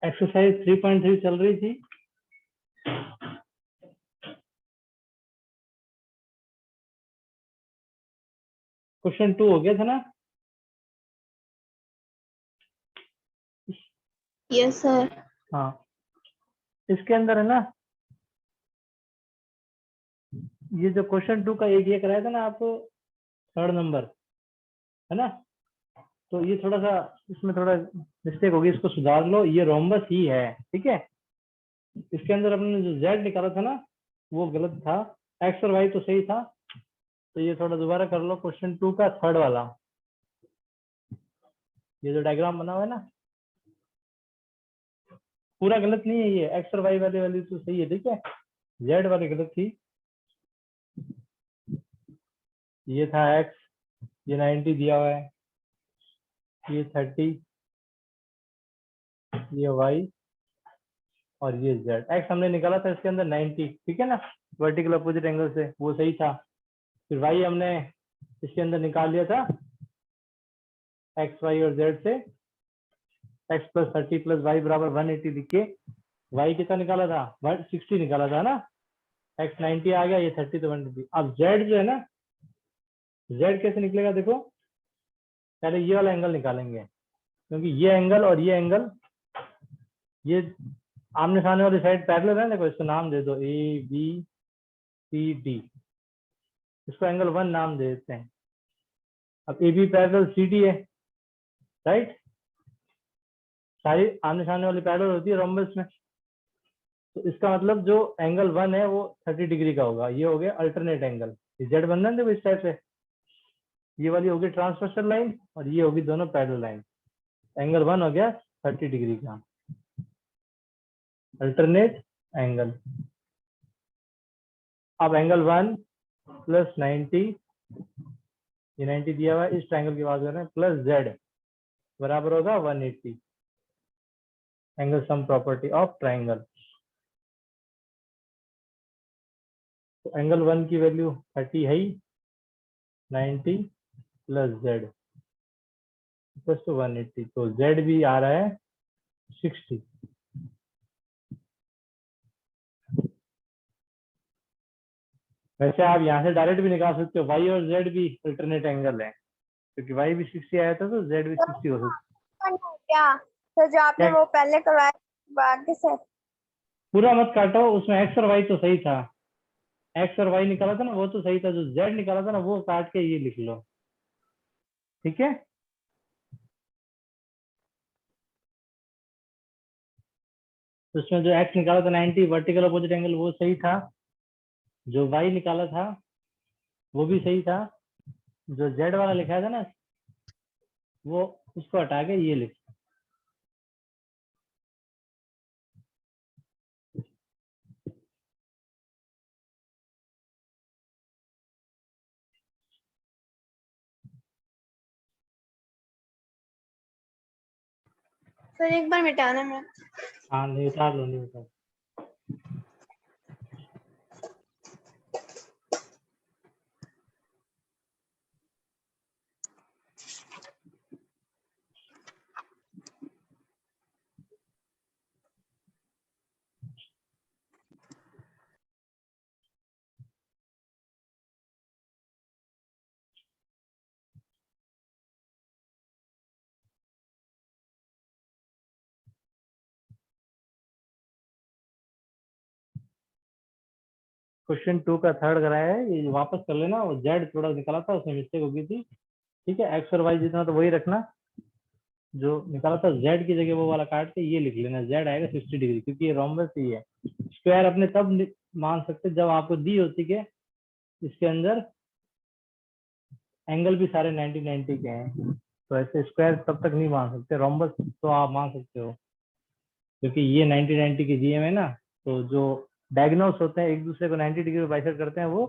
Exercise 3.3 चल रही थी। क्वेश्चन 2 हो गया था ना? Yes sir. हाँ, इसके अंदर है ना, ये जो क्वेश्चन 2 का एरिया कराया था ना आपको, 3rd नंबर है ना, तो ये थोड़ा सा इसमें थोड़ा मिस्टेक होगी, इसको सुधार लो। ये रोम्बस ही है, ठीक है। इसके अंदर अपने जो जेड निकाला था ना वो गलत था, एक्स और वाई तो सही था। तो ये थोड़ा दोबारा कर लो, क्वेश्चन 2 का 3rd वाला, ये जो डायग्राम बना हुआ है ना, पूरा गलत नहीं है। ये एक्स और वाई वाली वाली तो सही है, ठीक है, जेड वाली गलत थी। ये था एक्स, ये 90 दिया हुआ है, ये 30, ये वाई और ये जेड। एक्स हमने निकाला था इसके अंदर 90, ठीक है ना, वर्टिकल अपोजिट एंगल से, वो सही था। फिर वाई हमने इसके अंदर निकाल लिया था एक्स वाई और जेड से, एक्स प्लस 30 प्लस वाई बराबर 180 लिख के वाई कितना निकाला था, 160 निकाला था ना, एक्स 90 आ गया, ये 30 तो 180। अब जेड जो है ना, जेड कैसे निकलेगा देखो, पहले ये वाला एंगल निकालेंगे, क्योंकि ये एंगल और ये एंगल, ये आमने सामने वाली साइड पैरेलल है। देखो इसको नाम दे दो ए बी सी डी, इसको एंगल 1 नाम दे देते हैं। अब A B parallel C D है, राइट, सारी आमने सामने वाली पैरेलल होती है रोम्बस में। तो इसका मतलब जो एंगल 1 है वो 30 डिग्री का होगा। ये हो गया अल्टरनेट एंगल, जेड बन रहा है इस टाइप से, ये वाली होगी ट्रांसवर्सल लाइन और ये होगी दोनों पैरेलल लाइन। एंगल 1 हो गया 30 डिग्री का अल्टरनेट एंगल। अब एंगल 1 प्लस 90, ये 90 दिया हुआ है, इस ट्रायंगल की बात कर रहे हैं, प्लस जेड बराबर होगा 180, angle sum property of triangle. तो एंगल 1 की वैल्यू 30 है ही, 90 प्लस जेड प्लस टू 180, तो जेड भी आ रहा है 60। वैसे आप यहाँ से डायरेक्ट भी निकाल सकते हो, वाई और जेड भी अल्टरनेट एंगल है, क्योंकि वाई भी 60 आया था तो जेड भी 60 हो सकता है। क्या तो जो आपने वो पहले करवाया बाद से, पूरा मत काटो, उसमें एक्स और वाई तो सही था, एक्स और वाई निकाला था ना वो तो सही था, जो जेड निकाला था ना वो काट के ये लिख लो, ठीक है। उसमें जो एक्स निकाला था 90 वर्टिकल अपोजिट एंगल वो सही था, जो वाई निकाला था वो भी सही था, जो जेड वाला लिखा था ना वो उसको हटा के ये लिख। सर एक बार मिटाना मैं। हाँ नहीं उतार लो, नहीं उतार। क्वेश्चन 2 का 3rd कराया है, ये वापस कर लेना, वो जेड थोड़ा निकाला था उसमें मिस्टेक हो गई थी, ठीक है। एक्स और वाई जितना तो वही रखना, जो निकाला था जेड की जगह वो वाला काट के ये लिख लेना, जेड आएगा 60 डिग्री, क्योंकि ये रोम्बस ही है। स्क्वायर अपने तब मान सकते जब आपको दी होती के इसके अंदर एंगल भी सारे 90 90 के हैं, तो ऐसे स्क्वायर तब तक नहीं मान सकते, रोम्बस तो आप मान सकते हो, क्योंकि ये 90 90 के जीएम है ना। तो जो डायगोनल्स होते हैं एक दूसरे को 90 डिग्री बाइसेक्ट करते हैं वो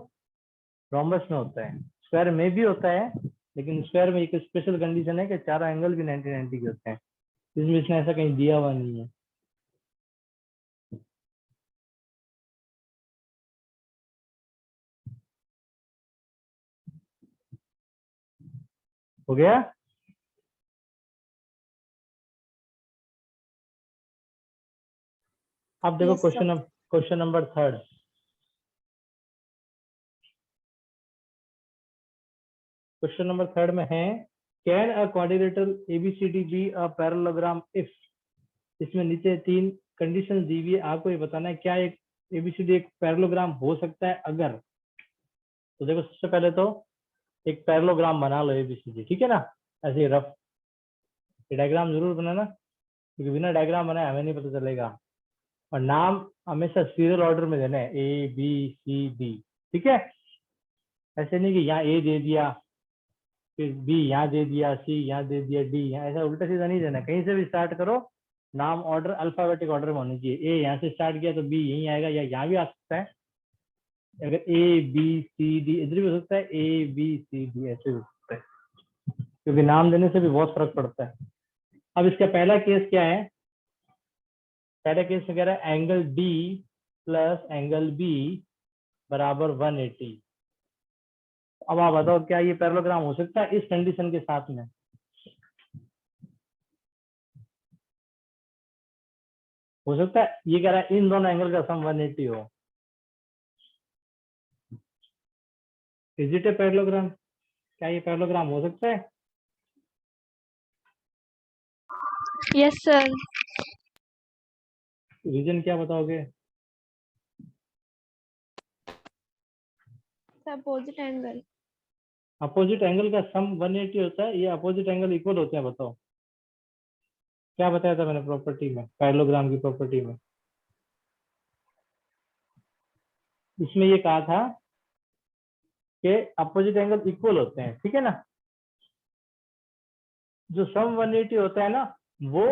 रोम्बस में होता है, स्क्वायर में भी होता है, लेकिन स्क्वायर में एक स्पेशल कंडीशन है कि चारों एंगल भी 90 90 के होते हैं, इसमें इसने ऐसा कहीं दिया हुआ नहीं है। हो गया। अब देखो Yes, sir. Question number 3। Question number 3 में है, can a quadrilateral ABCD be a parallelogram if. इसमें नीचे 3 कंडीशन दी हुई है, आपको ये बताना है क्या एक एबीसीडी एक पैरेललोग्राम हो सकता है अगर। तो देखो सबसे पहले तो एक पैरेललोग्राम बना लो एबीसीडी, ठीक है ना, ऐसे रफ डायग्राम जरूर बनाना, क्योंकि बिना डायग्राम बनाए हमें नहीं पता चलेगा। और नाम हमेशा सीरियल ऑर्डर में देना है, ए बी सी डी, ठीक है। ऐसे नहीं कि यहाँ ए दे दिया, फिर बी यहाँ दे दिया, सी यहाँ दे दिया, डी यहाँ, ऐसा उल्टा सीधा नहीं देना। कहीं से भी स्टार्ट करो, नाम ऑर्डर अल्फाबेटिक ऑर्डर में होनी चाहिए। ए यहाँ से स्टार्ट किया तो बी यहीं आएगा, या यहाँ भी आ सकता है। अगर ए बी सी डी इधर भी हो सकता है, ए बी सी डी ऐसे भी हो सकता है, क्योंकि नाम देने से भी बहुत फर्क पड़ता है। अब इसका पहला केस क्या है, पहले केस में कह रहा है angle D plus angle B बराबर 180। अब आप बताओ क्या ये पैरेललोग्राम हो सकता है इस कंडीशन के साथ में? हो सकता है? ये कह रहा है इन दोनों एंगल का सम 180 हो। Is it a parallelogram? क्या ये पैरेललोग्राम हो सकता है? Yes, sir. रीजन क्या बताओगे? Opposite angle. अपोजिट एंगल का सम 180 होता है या अपोजिट एंगल इक्वल होते हैं? बताओ क्या बताया था मैंने प्रॉपर्टी में, पैरेललोग्राम की प्रॉपर्टी में। इसमें ये कहा था कि अपोजिट एंगल इक्वल होते हैं, ठीक है ना। जो सम 180 होता है ना, वो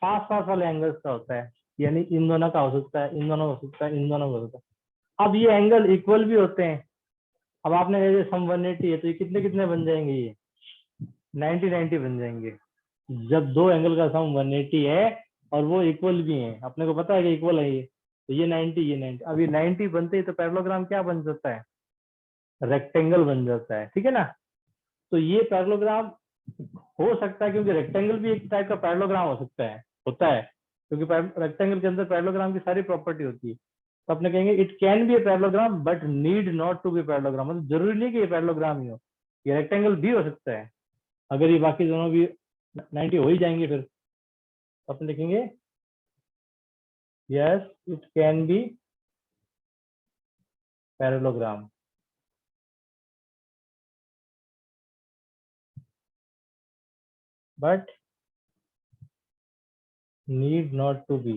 पास पास वाले एंगल्स का होता है, यानी इन दोनों का हो सकता है, इन दोनों का हो सकता है, इन दोनों का हो सकता है। अब ये एंगल इक्वल भी होते हैं। अब आपने कहा सम 180 है तो ये कितने कितने बन जाएंगे? ये 90 90 बन जाएंगे। जब दो एंगल का सम 180 है और वो इक्वल भी है, अपने को पता है कि इक्वल है ये, तो ये 90 ये 90। अब ये 90 बनते ही तो पैरेललोग्राम क्या बन जाता है? रेक्टेंगल बन जाता है, ठीक है ना। तो ये पैरेललोग्राम हो सकता है, क्योंकि रेक्टेंगल भी एक टाइप का पैरेललोग्राम हो सकता है, होता है, क्योंकि रेक्टेंगल के अंदर पैरेललोग्राम की सारी प्रॉपर्टी होती है। तो अपने कहेंगे it can be a parallelogram but need not to be parallelogram. मतलब जरूरी नहीं कि ये पैरेललोग्राम ही हो, ये रेक्टेंगल भी हो सकता है। अगर ये बाकी दोनों भी 90 हो ही जाएंगे, फिर अपन लिखेंगे yes it can be parallelogram. But need not to be.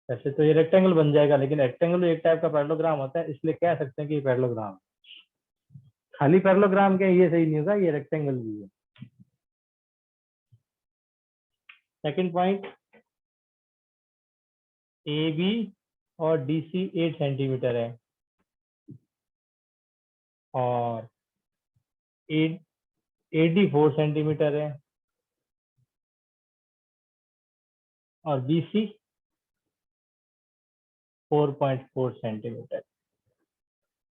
ऐसे तो ये रेक्टेंगल बन जाएगा, लेकिन रेक्टेंगल एक टाइप का पैरेललोग्राम होता है, इसलिए कह सकते हैं कि ये पैरेललोग्राम। खाली पैरेललोग्राम क्या ये सही नहीं होगा, ये रेक्टेंगल भी है। सेकंड पॉइंट, ए बी और डी सी 8 सेंटीमीटर है और ए डी 4 सेंटीमीटर है और बी सी 4.4 सेंटीमीटर।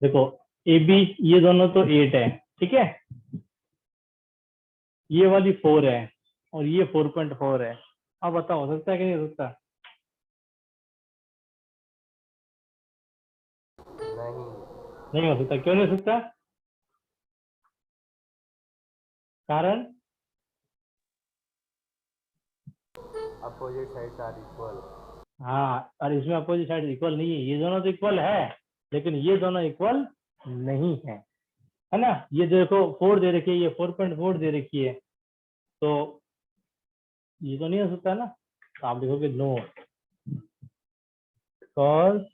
देखो ए बी ये दोनों तो 8 है, ठीक है, ये वाली 4 है और ये 4.4 है। अब बताओ हो सकता है कि नहीं हो सकता? नहीं हो सकता। क्यों नहीं हो सकता? कारण अपोजिट साइड्स आर इक्वल। हाँ, और इसमें अपोजिट साइड इक्वल नहीं है। ये दोनों तो इक्वल है, लेकिन ये दोनों इक्वल नहीं है ना। ये देखो 4 दे रखी है, ये 4.4 दे रखी है, तो ये तो नहीं हो सकता ना। तो आप लिखोगे no, because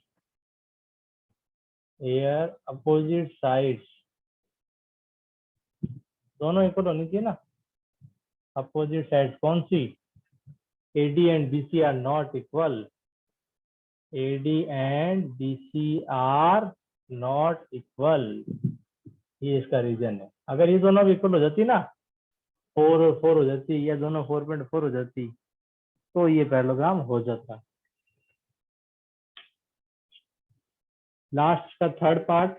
are opposite sides दोनों इक्वल होनी चाहिए ना। अपोजिट साइड्स कौन सी? AD and BC are not equal. AD and BC are not equal, ये इसका रीजन है। अगर ये दोनों भी इक्वल हो जाती ना, 4 और 4 हो जाती, या दोनों 4.4 हो जाती, तो ये पैरेललोग्राम हो जाता। लास्ट का third part,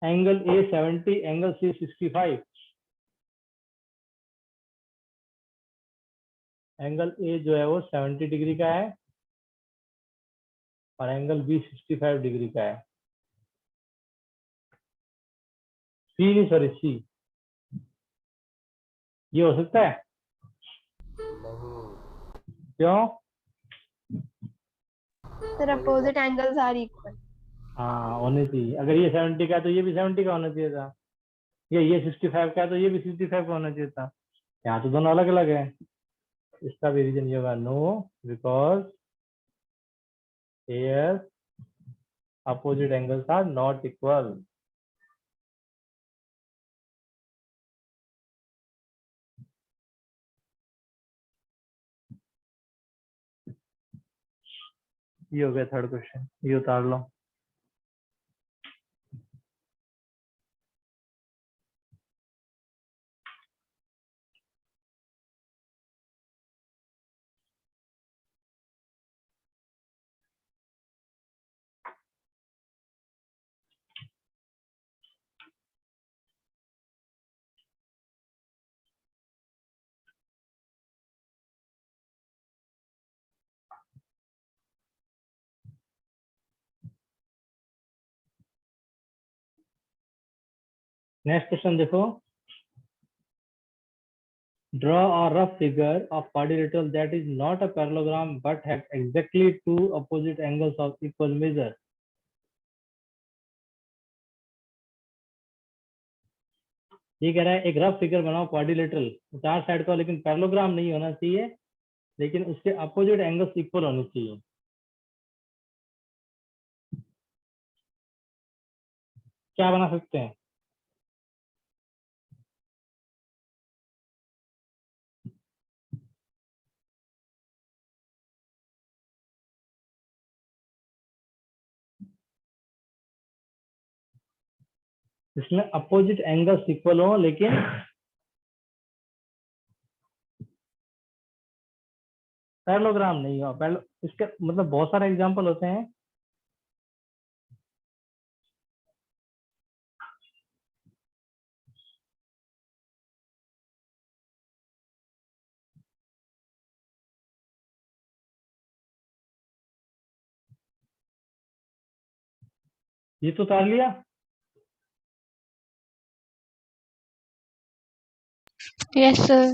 angle A 70 angle C 65। Angle A जो है वो 70 डिग्री का है और एंगल बी 65 डिग्री का है। सी नहीं, सॉरी सी। ये हो सकता है? नहीं, क्यों? फिर अपोजिट एंगल्स आर इक्वल। हाँ होनी चाहिए। अगर ये 70 का है तो ये भी 70 का होना चाहिए था। ये 65 का है तो ये भी 65 का होना चाहिए था। यहाँ तो दोनों अलग अलग है। इसका भी रीजन ये होगा no, because here opposite angles are not equal. ये हो गया थर्ड क्वेश्चन, ये उतार लो। नेक्स्ट क्वेश्चन देखो। Draw a rough figure of quadrilateral that is not a parallelogram but has exactly two opposite angles of equal measure. ये कह रहा है एक रफ फिगर बनाओ क्वाड्रिलेटरल, चार साइड का, लेकिन पैरेललोग्राम नहीं होना चाहिए, लेकिन उसके अपोजिट एंगल्स इक्वल होने चाहिए। क्या बना सकते हैं? इसमें अपोजिट एंगल्स इक्वल हो, लेकिन पैरेललोग्राम नहीं हो। इसके मतलब बहुत सारे एग्जांपल होते हैं। ये तो उतार लिया। Yes sir.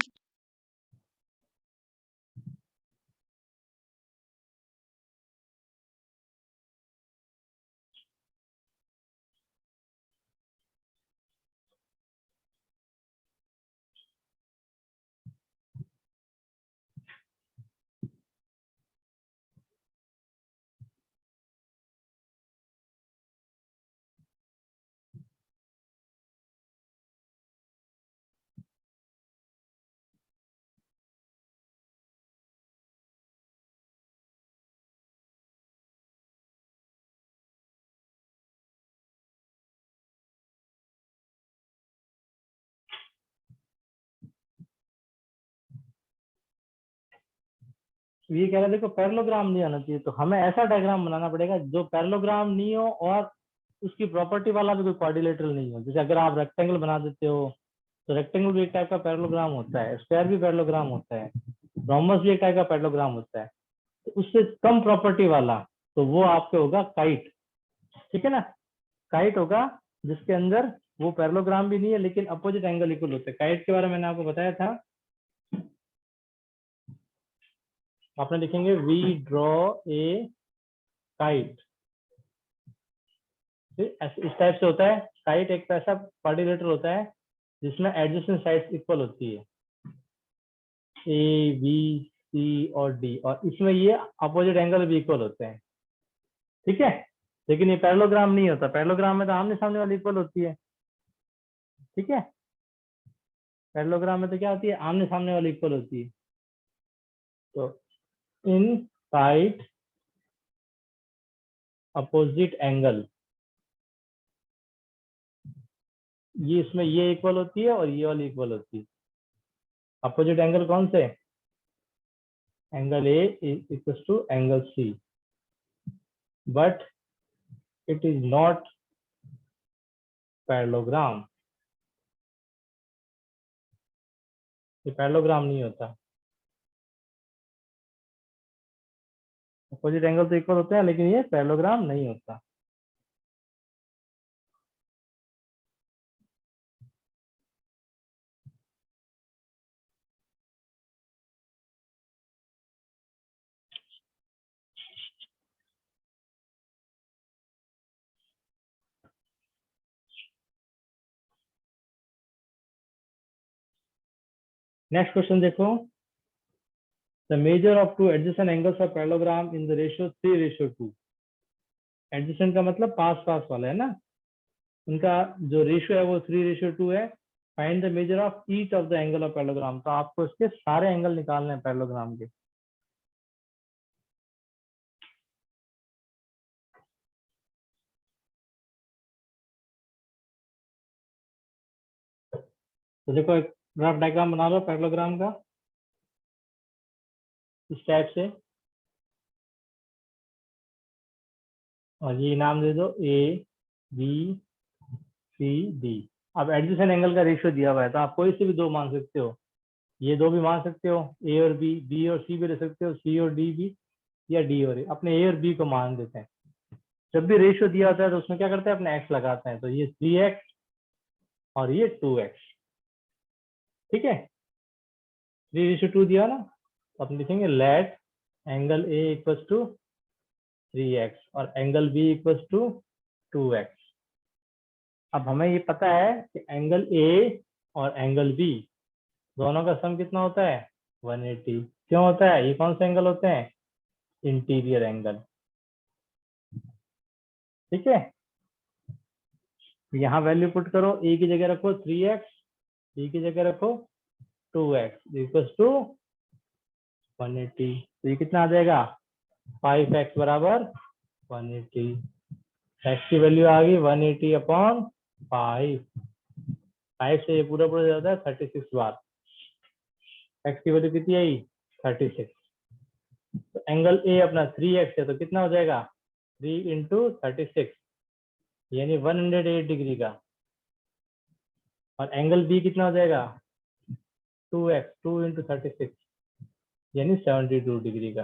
ये कह रहा है देखो पैरेललोग्राम नहीं आना चाहिए, तो हमें ऐसा डायग्राम बनाना पड़ेगा जो पैरेललोग्राम नहीं हो और उसकी प्रॉपर्टी वाला भी कोई क्वाड्रिलेटरल नहीं हो। जैसे अगर आप रेक्टेंगल बना देते हो तो रेक्टेंगल भी एक टाइप का पैरेललोग्राम होता है, स्क्वायर भी पैरेललोग्राम होता है, रोमबस भी एक टाइप का पैरेललोग्राम होता है। तो उससे कम प्रॉपर्टी वाला तो वो आपके होगा काइट। ठीक है ना? काइट होगा जिसके अंदर वो पैरेललोग्राम भी नहीं है लेकिन अपोजिट एंगल इक्वल होते हैं। काइट के बारे में मैंने आपको बताया था। आपने लिखेंगे वी ड्रॉ ए काइट। इस टाइप से होता है। काइट एक ऐसा क्वाड्रिलेटरल होता है जिसमें एडजेसेंट साइड्स इक्वल होती है, ए बी सी और डी, और इसमें ये अपोजिट एंगल भी इक्वल होते हैं। ठीक है? लेकिन ये पैरेललोग्राम नहीं होता। पैरेललोग्राम में तो आमने सामने वाली इक्वल होती है। ठीक है? पैरेललोग्राम में तो क्या होती है? आमने सामने वाली इक्वल होती है। तो इन काइट अपोजिट एंगल, ये इसमें ये इक्वल होती है और ये वाली इक्वल होती है। अपोजिट एंगल कौन से? Angle A equal to angle C, but it is not parallelogram. ये पैरेललोग्राम नहीं होता। अपोजिट एंगल तो इक्वल होते हैं लेकिन ये पैरेललोग्राम नहीं होता। नेक्स्ट क्वेश्चन देखो, the measure of two adjacent angles of parallelogram in the ratio 3:2। Adjacent का मतलब पास पास वाला है ना, उनका जो रेशियो है वो 3:2 है। Find the measure of each of the angle of parallelogram, तो आपको इसके सारे एंगल निकालने हैं पैरेललोग्राम के। तो देखो एक रफ डायग्राम बना लो पैरेललोग्राम का इस टाइप से, और ये नाम दे दो ए बी सी डी। अब एडजेसेंट एंगल का रेशियो दिया हुआ है तो आप कोई से भी दो मान सकते हो, ये दो भी मान सकते हो, ए और बी और सी भी ले सकते हो, सी और डी भी, या डी और ए। अपने ए और बी को मान देते हैं। जब भी रेशियो दिया होता है तो उसमें क्या करते हैं, अपने एक्स लगाते हैं। तो ये 3x और ये 2x, ठीक है। 3:2 दिया ना, तो अपन लिखेंगे let angle A equals to 3x और angle B equals to 2x। अब हमें ये पता है कि एंगल ए और एंगल बी दोनों का सम कितना होता है, 180। क्यों होता है, ये कौन से एंगल होते हैं, इंटीरियर एंगल, ठीक है। यहाँ वैल्यू पुट करो, ए की जगह रखो 3x, बी की जगह रखो 2x इक्वल्स टू 180। तो ये कितना आ जाएगा, 5x बराबर 180। x की वैल्यू आ गई 180 अपॉन 5। 5 से ये पूरा पूरा जाता है 36 बार। x की वैल्यू कितनी आई, 36। तो एंगल ए अपना 3x है तो कितना हो जाएगा, 3 इंटू 36 यानी 108 डिग्री का। और एंगल बी कितना हो जाएगा, 2x, 2 इंटू 36 यानी 72 डिग्री का।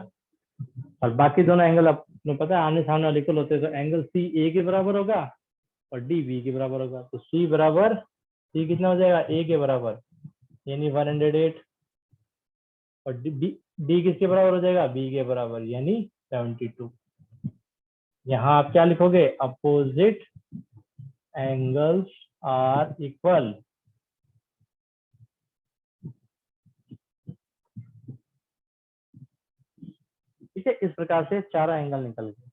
और बाकी दोनों एंगल आपको पता है आमने सामने वाले इक्वल होते हैं, तो एंगल सी ए के बराबर होगा और डी बी के बराबर होगा। तो सी बराबर, सी कितना हो जाएगा, ए के बराबर यानी 108, और डी किसके बराबर हो जाएगा, बी के बराबर यानी 72। यहाँ आप क्या लिखोगे, अपोजिट एंगल्स आर इक्वल। ठीक है, इस प्रकार से चारों एंगल निकल गए।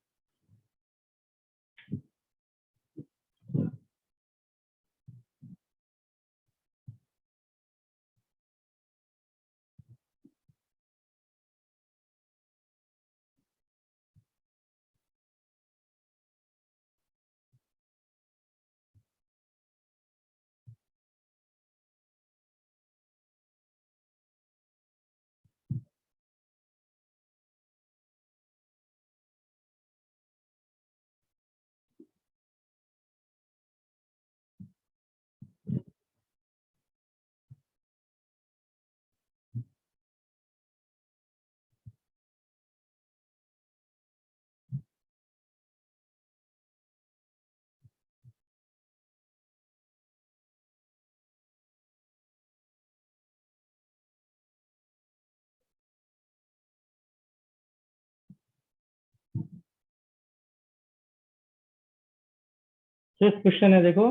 फिफ्थ क्वेश्चन है, देखो,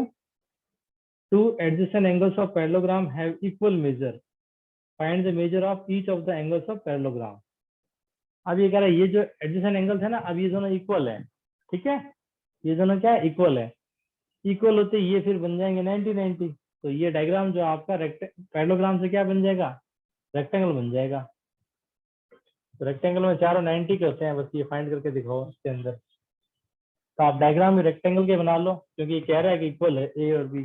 two adjacent angles of parallelogram have equal major, find the measure of each of the angles of parallelogram. अब ये कह रहा है ये जो एडजेसेंट एंगल्स है ना, अब ये दोनों इक्वल है, ठीक है। ये दोनों क्या है, इक्वल है। इक्वल होते ये फिर बन जाएंगे 90-90। तो ये डायग्राम जो आपका पैरेललोग्राम से क्या बन जाएगा, रेक्टेंगल बन जाएगा। तो रेक्टेंगल में चारों 90 के होते हैं, बस ये फाइंड करके दिखाओ इसके अंदर। तो आप डायग्राम में रेक्टेंगल के बना लो, क्योंकि ये कह रहा है कि इक्वल है ए और बी।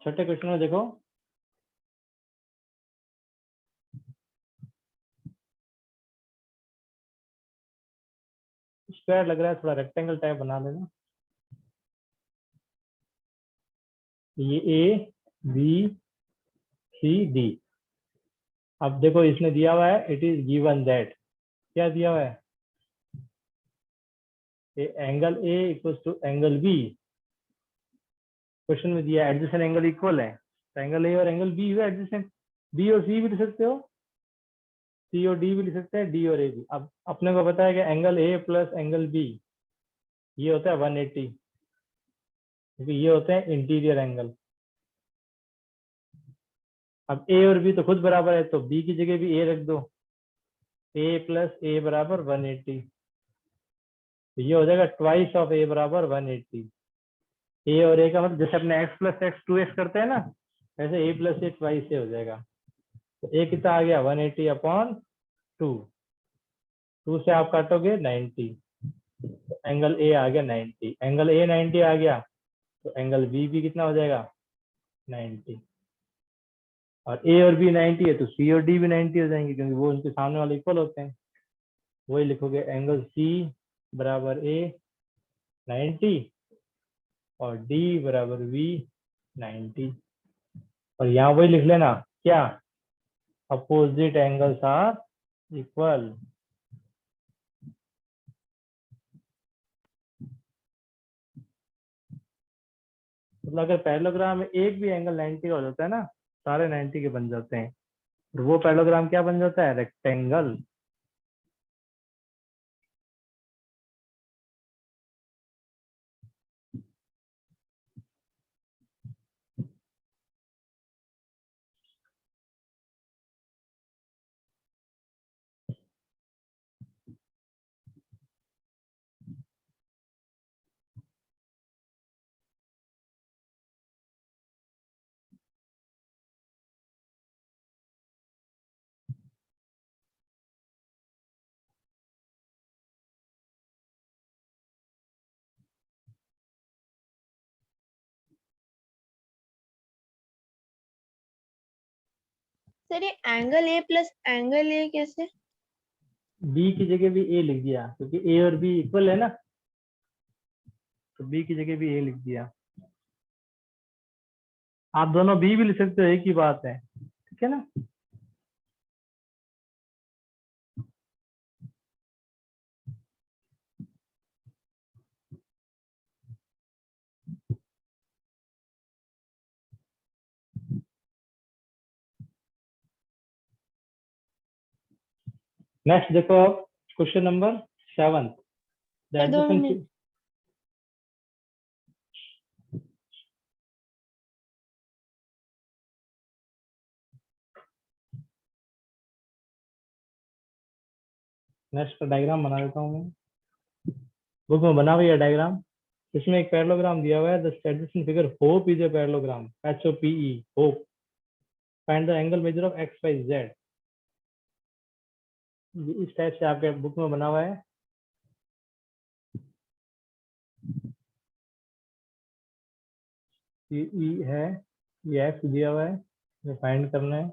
छठे क्वेश्चन में देखो, स्क्वायर लग रहा है, थोड़ा रेक्टेंगल टाइप बना लेना। ये ए बी सी डी। अब देखो इसने दिया हुआ है, इट इज गिवन दैट, क्या दिया हुआ है, angle A equals to angle B, question में दिया एडजेसेंट एंगल इक्वल है, तो एंगल ए और एंगल बी हुए एडजेसेंट, बी और सी भी लिख सकते हो, सी और डी भी लिख सकते हैं, डी और ए भी। अब अपने को पता है कि angle A plus angle B ये होता है 180, क्योंकि ये होते हैं इंटीरियर एंगल। अब ए और बी तो खुद बराबर है, तो बी की जगह भी ए रख दो, ए प्लस ए बराबर 180, तो ये हो जाएगा ट्वाइस ऑफ ए बराबर 180। ए और ए का मतलब जैसे अपने x प्लस एक्स 2x करते हैं ना, वैसे ए प्लस ए ट्वाइस ए हो जाएगा। तो ए कितना आ गया 180 अपॉन 2, 2 से आप काटोगे 90, तो एंगल ए आ गया 90, एंगल ए 90 आ गया, तो एंगल बी भी कितना हो जाएगा 90, और ए और बी 90 है तो सी और डी भी 90 हो जाएंगे, क्योंकि वो उनके सामने वाले इक्वल होते हैं। वही लिखोगे एंगल सी बराबर ए 90 और डी बराबर वी 90, और यहाँ वही लिख लेना क्या, अपोजिट एंगल्स आर इक्वल। मतलब अगर पैरेललोग्राम में एक भी एंगल 90 का हो जाता है ना, सारे 90 के बन जाते हैं, और वो पैरेललोग्राम क्या बन जाता है, रेक्टेंगल। सर ये angle A plus angle A कैसे? बी की जगह भी ए लिख दिया, क्योंकि ए और बी इक्वल है ना, तो बी की जगह भी ए लिख दिया। आप दोनों बी भी लिख सकते हो, एक ही बात है, ठीक है ना। नेक्स्ट देखो question number 7, sir 2 minute. Next diagram बना देता हूँ मैं, बुक में बना हुआ है डायग्राम। इसमें एक पैरेललोग्राम दिया हुआ है, the adjacent figure hope is a parallelogram, HOPE hope, find the angle measure of x y z। इस टाइप से आपके बुक में बना हुआ है। ये है, ये x दिया हुआ है, ये फाइंड करना है,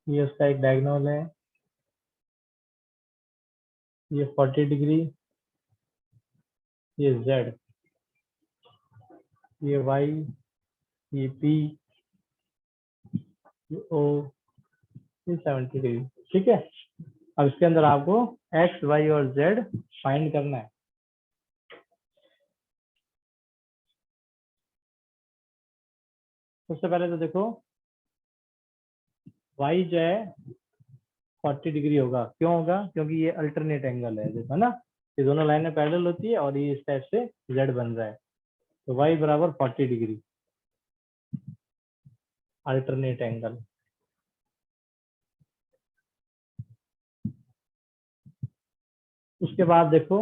ये उसका एक डायगोनल है, ये 40 डिग्री, ये z, ये y, ये p, ये o, ये 70 डिग्री, ठीक है। अब इसके अंदर आपको x, y और z फाइंड करना है। सबसे पहले तो देखो y जो है 40 डिग्री होगा, क्यों होगा, क्योंकि ये अल्टरनेट एंगल है, देखो ना, ये दोनों लाइनें पैरेलल होती है और ये इस टाइप से z बन रहा है, तो y बराबर 40 डिग्री अल्टरनेट एंगल। उसके बाद देखो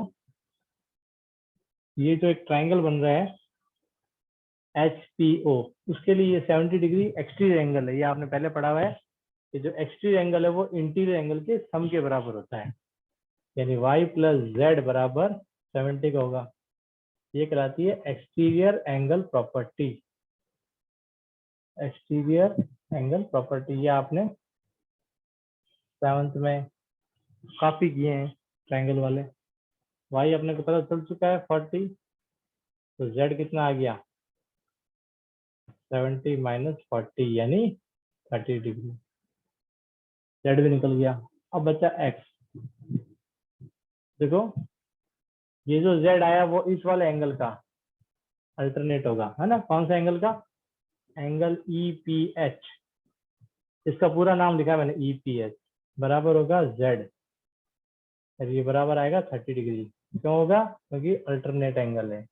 ये जो एक ट्राइंगल बन रहा है HPO, उसके लिए ये 70 डिग्री एक्सटीरियर एंगल है, ये आपने पहले पढ़ा हुआ है कि जो एक्सटीरियर एंगल है वो इंटीरियर एंगल के सम के बराबर होता है, यानी y प्लस z बराबर 70 का होगा। ये कहलाती है exterior angle property, exterior angle property. ये आपने 7th में काफी किए हैं ट्राइंगल वाले। y अपने को पता चल चुका है 40, तो z कितना आ गया 70 माइनस 40 यानी 30 डिग्री, z भी निकल गया। अब बचा x, देखो ये जो z आया वो इस वाले एंगल का अल्टरनेट होगा, है ना। कौन सा एंगल का? एंगल EPH, इसका पूरा नाम लिखा है मैंने EPH, बराबर होगा z, और ये बराबर आएगा 30 डिग्री। क्यों होगा? क्योंकि अल्टरनेट एंगल है।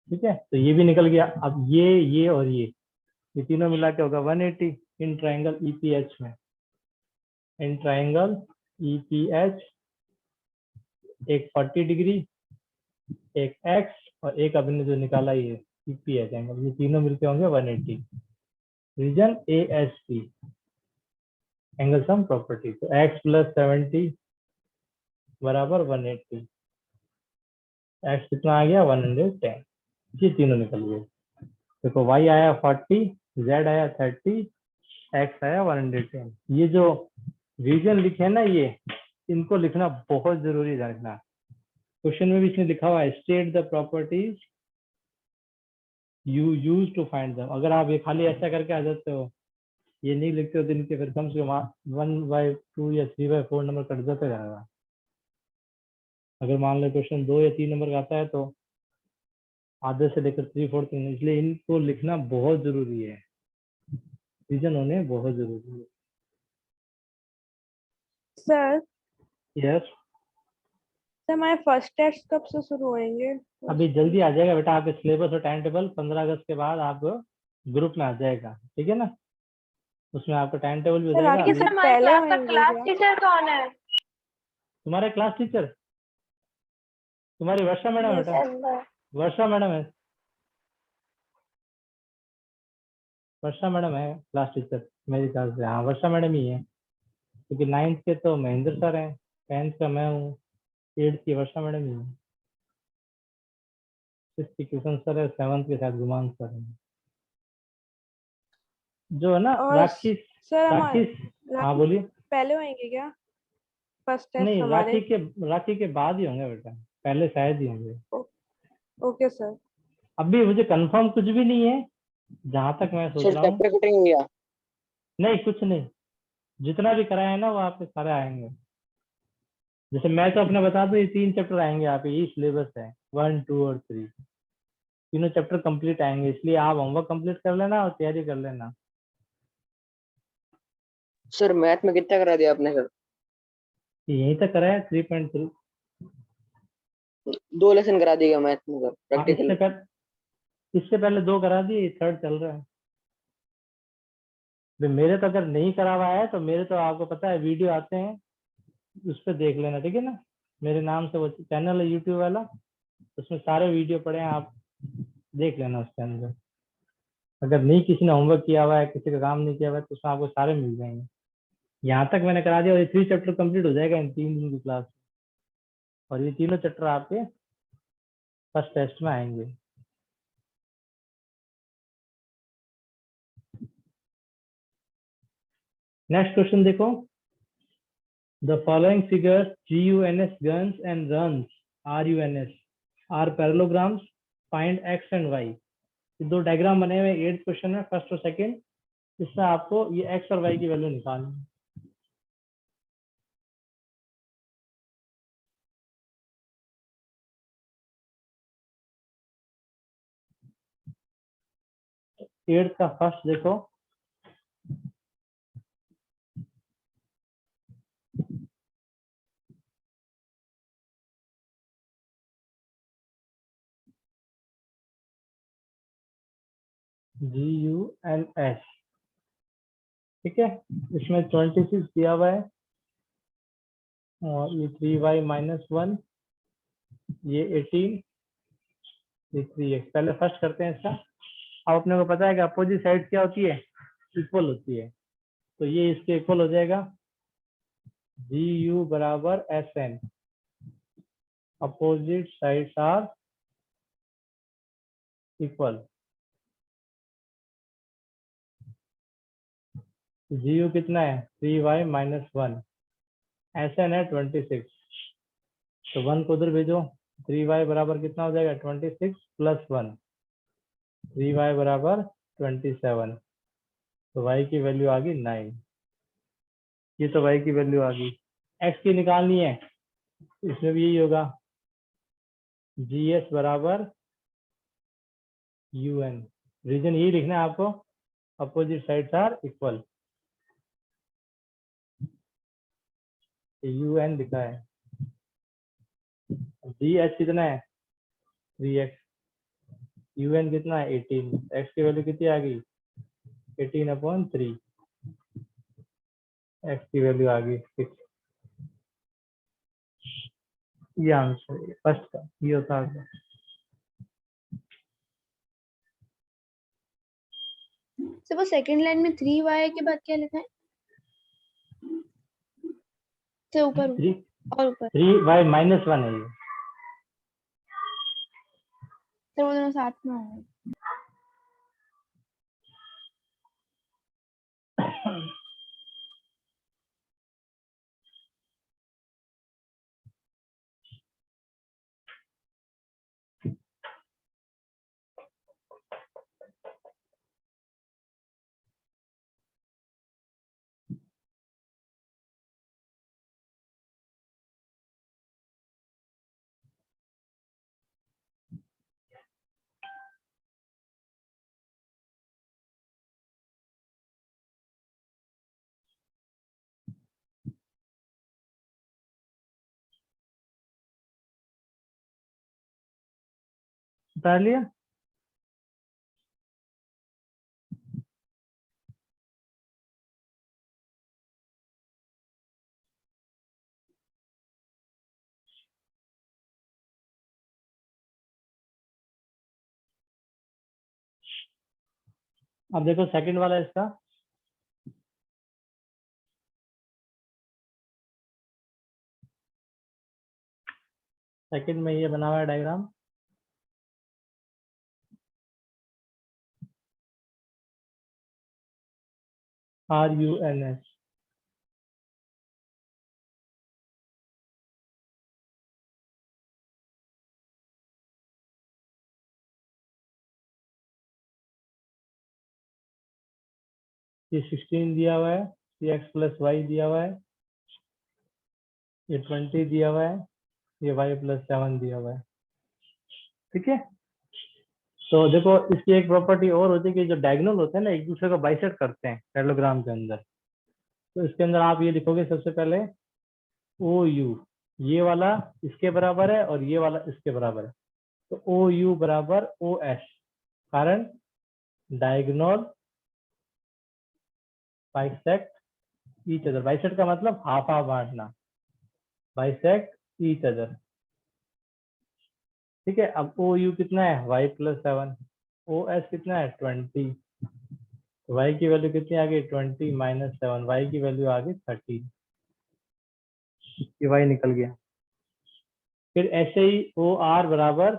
ठीक है, तो ये भी निकल गया। अब ये और ये तीनों मिला के होगा 180 इन ट्राइंगल EPH में। इन ट्राइंगल EPH एक 40 डिग्री, एक x और एक अभी जो निकाला ये EPH एंगल, ये तीनों मिलके होंगे 180। Reason ASP, angle sum property. तो x + 70 बराबर 180, x कितना आ गया 110। ये तीनों निकल गए। देखो y आया 40, z आया 30, x आया 110। ये जो रीजन लिखे हैं ना, ये इनको लिखना बहुत जरूरी है रखना। क्वेश्चन में भी इसने लिखा हुआ है state the properties you use to find them. अगर आप ये खाली ऐसा करके आ जाते हो, ये नहीं लिखते हो, तो इनके फिर कम से कम 1/2 या 3/4 नंबर कट जाते रहेगा। अगर मान लो क्वेश्चन 2 या 3 नंबर का आता है तो आधे से लेकर 3/4, इसलिए इनको लिखना बहुत जरूरी है, रीजन होने बहुत जरूरी है। सर यस, सर हमारे फर्स्ट टेस्ट कब से शुरू होंगे? अभी जल्दी आ जाएगा बेटा, आपके सिलेबस और टाइम टेबल 15 अगस्त के बाद आप ग्रुप में आ जाएगा, ठीक है ना। उसमें आपका टाइम टेबल भी हो सर जाएगा। बाकी अभी सब पहले होंगे क्लास क्या? टीचर कौन है? तुम्हारे क्लास टीचर तुम्हारी वर्षा मैडम है बेटा, वर्षा मैडम है, वर्षा मैडम है क्लास टीचर मेरे ख्याल से। हाँ, वर्षा मैडम ही है, क्योंकि 9th के तो महेंद्र सर हैं, 10th का मैं हूँ, 8th की वर्षा मैडम ही है, 6th की किशन सर है, 7th के साथ गुमान सर है, जो है ना और राखी। सर हमारे राखी, हाँ बोलिए। पहले होंगे क्या फर्स्ट टेस्ट नहीं, हमारे? राखी के बाद ही होंगे बेटा, पहले शायद ही होंगे। Okay sir. अभी मुझे कंफर्म कुछ भी नहीं है, जहां तक मैं सोच सर रहा हूँ। चैप्टर कटिंग हो गया? नहीं, कुछ नहीं, जितना भी कराया है ना वो आपके सारे आएंगे। जैसे मैं तो अपने बता दूं, ये 3 चैप्टर आएंगे, आप यही सिलेबस है 1, 2 और 3, तीनों चैप्टर कंप्लीट आएंगे। इसलिए आप होमवर्क कंप्लीट कर लेना और तैयारी कर लेना। सर मैथ में कितना करा दिया आपने सर? यहीं तक कराया 3.3। 2 लेसन करा दिया मैथ में सर हाँ, प्रैक्टिकल। इससे पहले 2 करा दिए, 3rd चल रहा है। तो मेरे तो अगर नहीं करा हुआ है तो मेरे तो आपको पता है वीडियो आते हैं, उस पर देख लेना, ठीक है ना। मेरे नाम से वो चैनल है यूट्यूब वाला, उसमें सारे वीडियो पड़े हैं, आप देख लेना उसके अंदर। अगर नहीं किसी ने होमवर्क किया हुआ है, किसी का काम नहीं किया हुआ है, तो उसमें आपको सारे मिल जाएंगे। यहाँ तक मैंने करा दिया और ये 3 चैप्टर कंप्लीट हो जाएगा इन 3 दिन की क्लास, और ये तीनों चैप्टर आपके फर्स्ट टेस्ट में आएंगे। नेक्स्ट क्वेश्चन देखो, the following figures GUNS guns and runs RUNS are parallelograms, find x and y। ये 2 डायग्राम बने हुए 8th क्वेश्चन में, फर्स्ट और सेकंड। इसमें आपको ये x और y की वैल्यू निकालनी है। एट्थ का फर्स्ट देखो, GUNS, ठीक है। इसमें 26 दिया हुआ है, और ये 3y - 1, ये 18, ये 3x। पहले फर्स्ट करते हैं इसका। अब अपने को पता है कि अपोजिट साइड क्या होती है, इक्वल होती है, तो ये इसके इक्वल हो जाएगा। GU बराबर SN, opposite sides are equal. GU कितना है 3y - 1, SN है 26, तो 1 को उधर भेजो, 3y बराबर कितना हो जाएगा 26 + 1, 3y बराबर 27, तो y की वैल्यू आ गई 9। ये तो y की वैल्यू आ गई। एक्स की निकालनी है, इसमें भी यही होगा, जी एस बराबर यू एन। रीजन यही लिखना है आपको, opposite sides are equal. U N लिखा है, जी एच कितना है 3x, यू एन कितना है 18, एक्स की वैल्यू कितनी आ गई 18/3, एक्स की वैल्यू आ गई 6। ये आंसर है फर्स्ट का, ये होता है। सर वो सेकंड लाइन में 3y के बाद क्या लिखा है? से ऊपर थ्री और ऊपर 3y -1 है ये। सर वो दोनों साथ में होंगे। उतार लिया। अब देखो सेकंड वाला इसका, सेकंड में ये बना हुआ है डायग्राम, RUNS। ये 16 दिया हुआ है, ये x + y दिया हुआ है, ये 20 दिया हुआ है, ये y + 7 दिया हुआ है। ठीक है, तो देखो इसकी एक प्रॉपर्टी और होती है कि जो डायगोनल होते हैं ना एक दूसरे को बाइसेक्ट करते हैं पैरेललोग्राम के अंदर। तो इसके अंदर आप ये लिखोगे सबसे पहले ओ यू, ये वाला इसके बराबर है और ये वाला इसके बराबर है, तो ओ यू बराबर ओ एस, कारण diagonal bisect each other. Bisect का मतलब हाफ हाफ बांटना, बाइसेक्ट ईच अदर। ठीक है, अब ओ यू कितना है y + 7, ओ एस कितना है 20, y की वैल्यू कितनी आ गई 20 - 7, y की वैल्यू आ गई 13, ये y निकल गया। फिर ऐसे ही ओ आर बराबर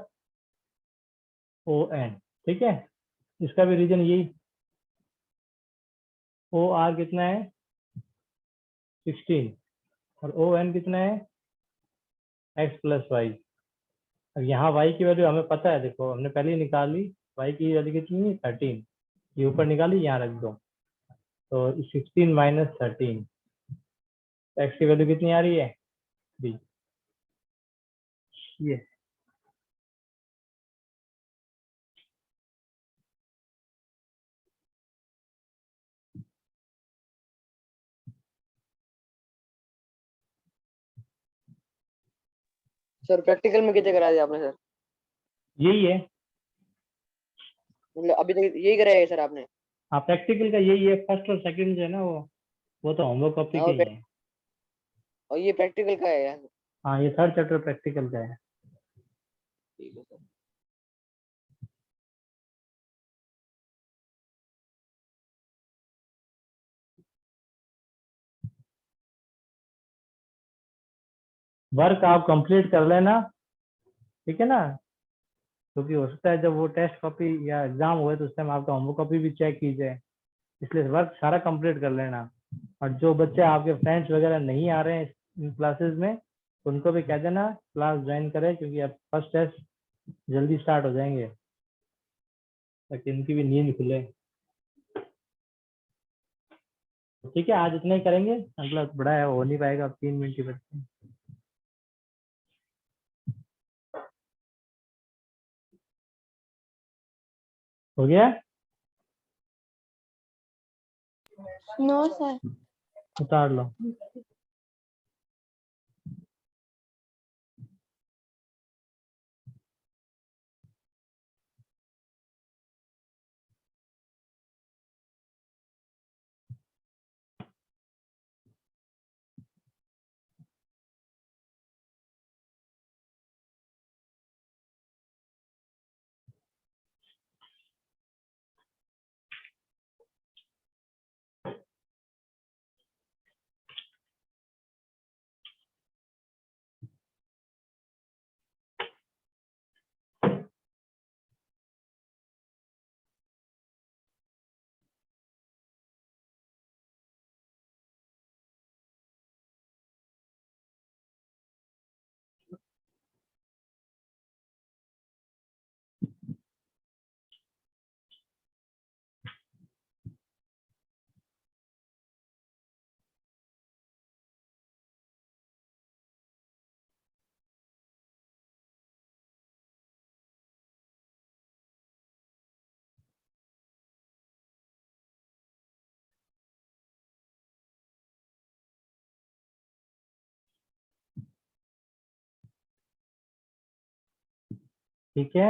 ओ एन। ठीक है, इसका भी रीजन यही, ओ आर कितना है 16 और ओ एन कितना है x + y। अब यहाँ y की वैल्यू हमें पता है, देखो हमने पहले ही निकाली, y की वैल्यू कितनी है 13, ये ऊपर निकाली यहाँ रख दो, तो 16 - 13, x की वैल्यू कितनी आ रही है 3, ये सर प्रैक्टिकल में कितने करा दिया आपने सर? यही है। मतलब अभी तक यही कराया है सर आपने? हाँ, प्रैक्टिकल का यही है, फर्स्ट और सेकंड जो है ना वो तो होमवर्क कॉपी हाँ, के ही है। और ये प्रैक्टिकल का है यार। हाँ, ये थर्ड चैप्टर प्रैक्टिकल का है। ठीक है सर। वर्क आप कंप्लीट कर लेना, ठीक है ना, क्योंकि हो सकता है जब वो टेस्ट कॉपी या एग्जाम हुए तो उस टाइम आपका होमवर्क कॉपी भी चेक की जाए, इसलिए वर्क सारा कंप्लीट कर लेना। और जो बच्चे आपके फ्रेंड्स वगैरह नहीं आ रहे हैं इन क्लासेस में, उनको भी कह देना क्लास ज्वाइन करें, क्योंकि अब फर्स्ट टेस्ट जल्दी स्टार्ट हो जाएंगे ताकि इनकी भी नींद खुले। ठीक है, आज इतना ही करेंगे, अगला बड़ा है हो नहीं पाएगा, अब 3 मिनट ही बचते हैं। हो गया? No sir. उतार लो। ठीक है,